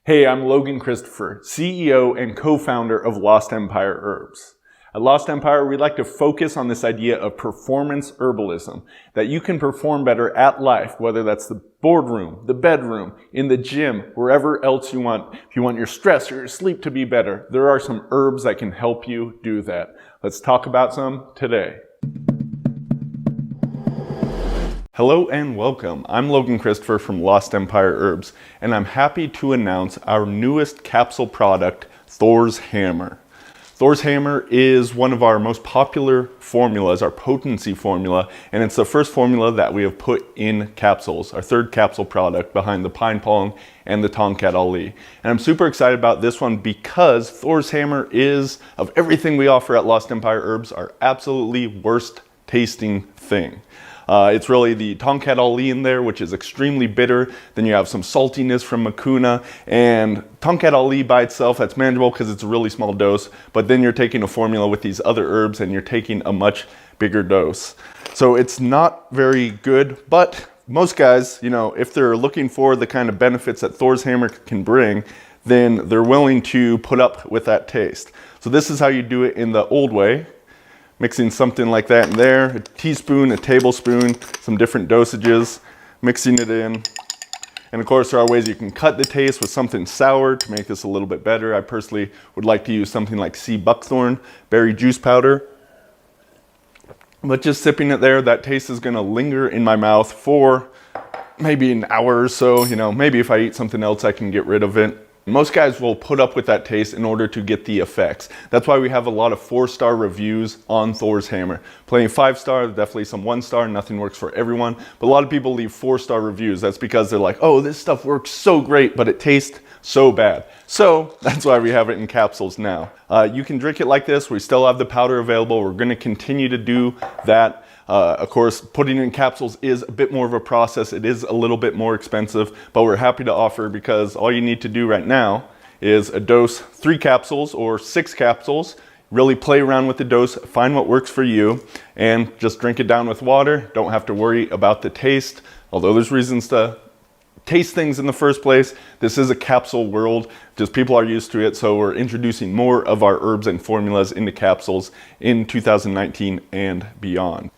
Hey, I'm Logan Christopher, CEO and co-founder of Lost Empire Herbs. At Lost Empire, we like to focus on this idea of performance herbalism, that you can perform better at life, whether that's the boardroom, the bedroom, in the gym, wherever else you want. If you want your stress or your sleep to be better, there are some herbs that can help you do that. Let's talk about some today. Hello and welcome. I'm Logan Christopher from Lost Empire Herbs, and I'm happy to announce our newest capsule product, Thor's Hammer. Thor's Hammer is one of our most popular formulas, our potency formula, and it's the first formula that we have put in capsules, our third capsule product behind the Pine Pong and the Tongkat Ali. And I'm super excited about this one because Thor's Hammer is, of everything we offer at Lost Empire Herbs, our absolutely worst tasting thing. It's really the Tongkat Ali in there, which is extremely bitter. Then you have some saltiness from Makuna, and Tongkat Ali by itself, that's manageable because it's a really small dose, but then you're taking a formula with these other herbs and you're taking a much bigger dose. So it's not very good, but most guys, if they're looking for the kind of benefits that Thor's Hammer can bring, then they're willing to put up with that taste. So this is how you do it in the old way. Mixing something like that in there, a teaspoon, a tablespoon, some different dosages, mixing it in. And of course, there are ways you can cut the taste with something sour to make this a little bit better. I personally would like to use something like sea buckthorn berry juice powder. But just sipping it there, that taste is gonna linger in my mouth for maybe an hour or so. Maybe if I eat something else, I can get rid of it. Most guys will put up with that taste in order to get the effects. That's why we have a lot of 4-star reviews on Thor's Hammer. Plenty of 5-star, definitely some 1-star, nothing works for everyone. But a lot of people leave 4-star reviews. That's because they're like, oh, this stuff works so great, but it tastes so bad. So that's why we have it in capsules now. You can drink it like this. We still have the powder available. We're gonna continue to do that. Of course, putting it in capsules is a bit more of a process. It is a little bit more expensive, but we're happy to offer because all you need to do right now is a dose 3 capsules or 6 capsules. Really play around with the dose, find what works for you, and just drink it down with water. Don't have to worry about the taste, although there's reasons to taste things in the first place. This is a capsule world, just people are used to it, so we're introducing more of our herbs and formulas into capsules in 2019 and beyond.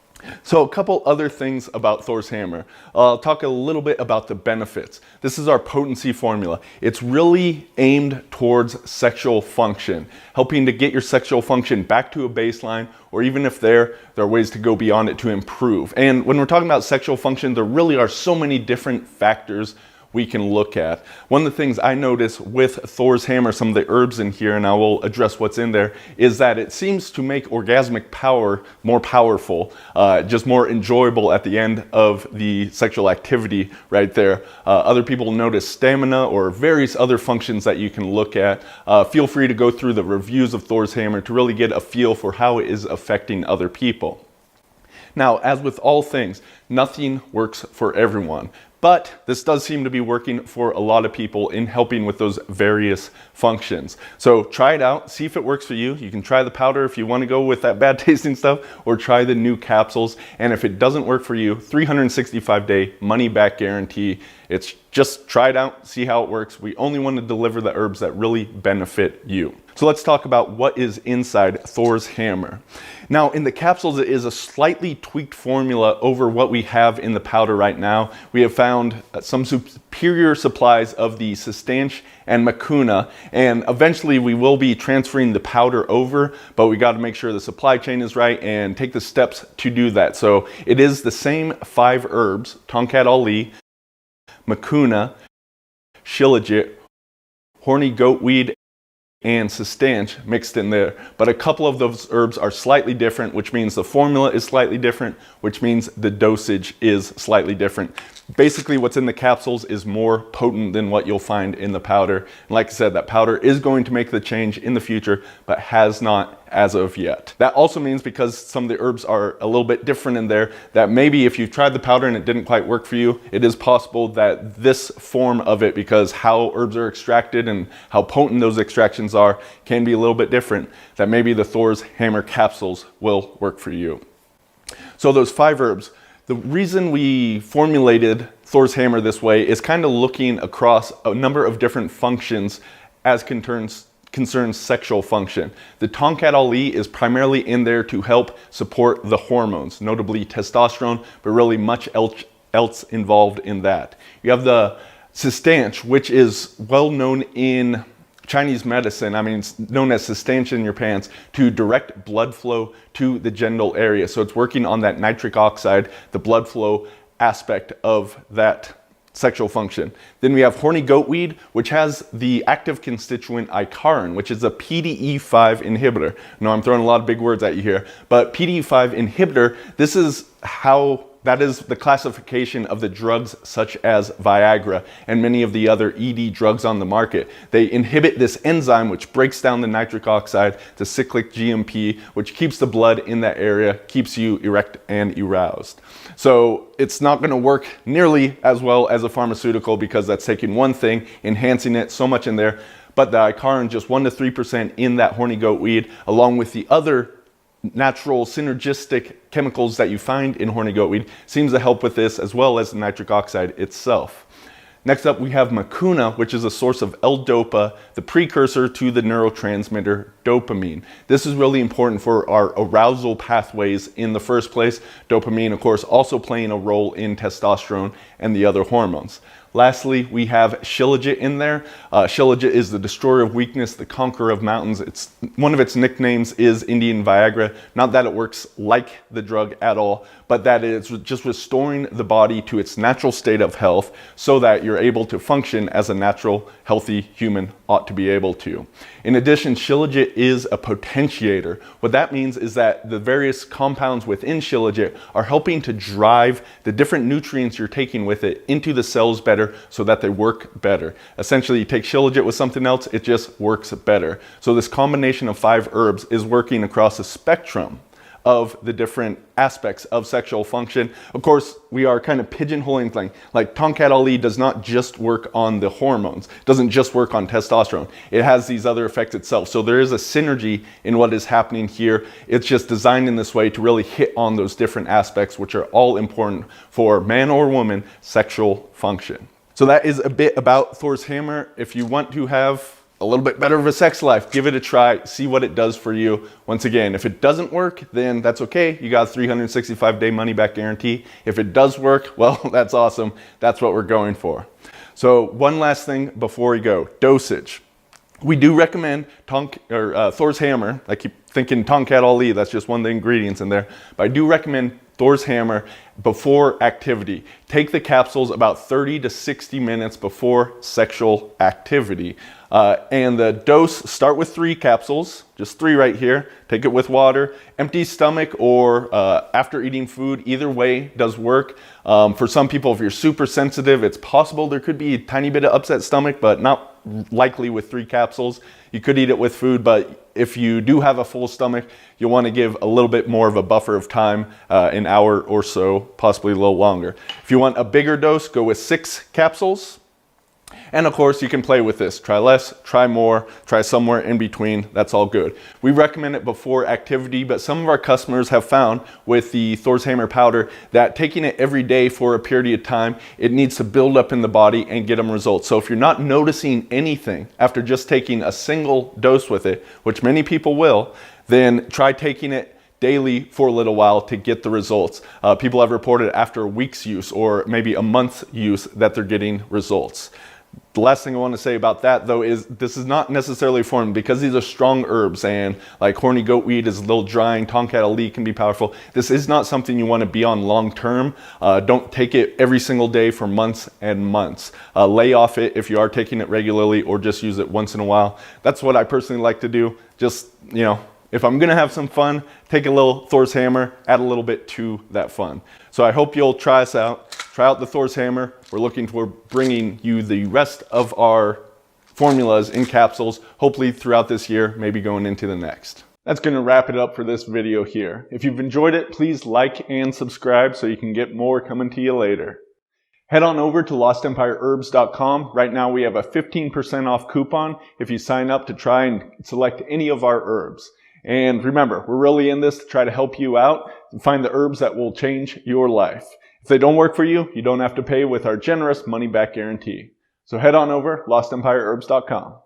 So a couple other things about Thor's Hammer. I'll talk a little bit about the benefits. This is our potency formula. It's really aimed towards sexual function, helping to get your sexual function back to a baseline, or even if there are ways to go beyond it to improve. And when we're talking about sexual function, there really are so many different factors we can look at. One of the things I notice with Thor's Hammer, some of the herbs in here, and I will address what's in there, is that it seems to make orgasmic power more powerful, just more enjoyable at the end of the sexual activity right there. Other people notice stamina or various other functions that you can look at. Feel free to go through the reviews of Thor's Hammer to really get a feel for how it is affecting other people. Now, as with all things, nothing works for everyone. But this does seem to be working for a lot of people in helping with those various functions. So try it out, see if it works for you. You can try the powder if you want to go with that bad tasting stuff, or try the new capsules. And if it doesn't work for you, 365-day money back guarantee. It's just try it out, see how it works. We only want to deliver the herbs that really benefit you. So let's talk about what is inside Thor's Hammer. Now, in the capsules, it is a slightly tweaked formula over what we have in the powder right now. We have found some superior supplies of the Cistanche and Makuna, and eventually we will be transferring the powder over, but we got to make sure the supply chain is right and take the steps to do that. So it is the same 5 herbs, Tongkat Ali, Makuna, Shilajit, Horny Goat Weed, and Cistanche mixed in there. But a couple of those herbs are slightly different, which means the formula is slightly different, which means the dosage is slightly different. Basically, what's in the capsules is more potent than what you'll find in the powder. And like I said, that powder is going to make the change in the future, but has not as of yet. That also means, because some of the herbs are a little bit different in there, that maybe if you've tried the powder and it didn't quite work for you, it is possible that this form of it, because how herbs are extracted and how potent those extractions are, can be a little bit different, that maybe the Thor's Hammer capsules will work for you. So those 5 herbs, The reason we formulated Thor's hammer this way is kind of looking across a number of different functions as concerns sexual function. The Tongkat Ali is primarily in there to help support the hormones, notably testosterone, but really much else involved in that. You have the Cistanche, which is well known in Chinese medicine. I mean, it's known as Cistanche in your pants, to direct blood flow to the genital area. So it's working on that nitric oxide, the blood flow aspect of that sexual function. Then we have Horny Goat Weed, which has the active constituent icarin, which is a PDE5 inhibitor. No, I'm throwing a lot of big words at you here, but PDE5 inhibitor, that is the classification of the drugs such as Viagra and many of the other ED drugs on the market. They inhibit this enzyme which breaks down the nitric oxide to cyclic GMP, which keeps the blood in that area, keeps you erect and aroused. So it's not going to work nearly as well as a pharmaceutical because that's taking one thing, enhancing it so much in there, but the icarin, just 1 to 3% in that Horny Goat Weed, along with the other natural synergistic chemicals that you find in Horny Goat Weed, seems to help with this, as well as the nitric oxide itself. Next up, we have Makuna, which is a source of L-Dopa, the precursor to the neurotransmitter dopamine. This is really important for our arousal pathways in the first place. Dopamine, of course, also playing a role in testosterone and the other hormones. Lastly, we have Shilajit in there. Shilajit is the destroyer of weakness, the conqueror of mountains. One of its nicknames is Indian Viagra. Not that it works like the drug at all, but that it's just restoring the body to its natural state of health so that you're able to function as a natural, healthy human ought to be able to. In addition, Shilajit is a potentiator. What that means is that the various compounds within Shilajit are helping to drive the different nutrients you're taking with it into the cells better so that they work better. Essentially, you take Shilajit with something else, it just works better. So this combination of 5 herbs is working across a spectrum of the different aspects of sexual function. Of course, we are kind of pigeonholing things. Like Tongkat Ali does not just work on the hormones, doesn't just work on testosterone. It has these other effects itself. So there is a synergy in what is happening here. It's just designed in this way to really hit on those different aspects, which are all important for man or woman sexual function. So that is a bit about Thor's hammer. If you want to have a little bit better of a sex life, give it a try, see what it does for you. Once again, if it doesn't work, then that's okay. You got a 365-day money-back guarantee. If it does work, well, that's awesome. That's what we're going for. So one last thing before we go, dosage. We do recommend Thor's hammer. I keep thinking Tongkat Ali, that's just one of the ingredients in there. But I do recommend Thor's hammer before activity. Take the capsules about 30 to 60 minutes before sexual activity. And the dose, start with 3 capsules, just 3 right here. Take it with water, empty stomach or after eating food, either way does work. For some people, if you're super sensitive, it's possible there could be a tiny bit of upset stomach, but not likely with 3 capsules. You could eat it with food, but if you do have a full stomach, you'll want to give a little bit more of a buffer of time, an hour or so, possibly a little longer. If you want a bigger dose, go with 6 capsules. And of course, you can play with this. Try less, try more, try somewhere in between. That's all good. We recommend it before activity, but some of our customers have found with the Thor's hammer powder that taking it every day for a period of time, it needs to build up in the body and get them results. So if you're not noticing anything after just taking a single dose with it, which many people will, then try taking it daily for a little while to get the results. People have reported after a week's use or maybe a month's use that they're getting results. The last thing I want to say about that, though, is this is not necessarily formed because these are strong herbs, and like Horny Goat Weed is a little drying, Tongkat Ali can be powerful. This is not something you want to be on long term. Don't take it every single day for months and months. Lay off it if you are taking it regularly, or just use it once in a while. That's what I personally like to do. Just, you know, if I'm gonna have some fun, take a little Thor's hammer, add a little bit to that fun. So I hope you'll try us out. Try out the Thor's hammer. We're looking toward bringing you the rest of our formulas in capsules, hopefully throughout this year, maybe going into the next. That's gonna wrap it up for this video here. If you've enjoyed it, please like and subscribe so you can get more coming to you later. Head on over to LostEmpireHerbs.com. Right now we have a 15% off coupon if you sign up to try and select any of our herbs. And remember, we're really in this to try to help you out and find the herbs that will change your life. If they don't work for you, you don't have to pay with our generous money-back guarantee. So head on over, lostempireherbs.com.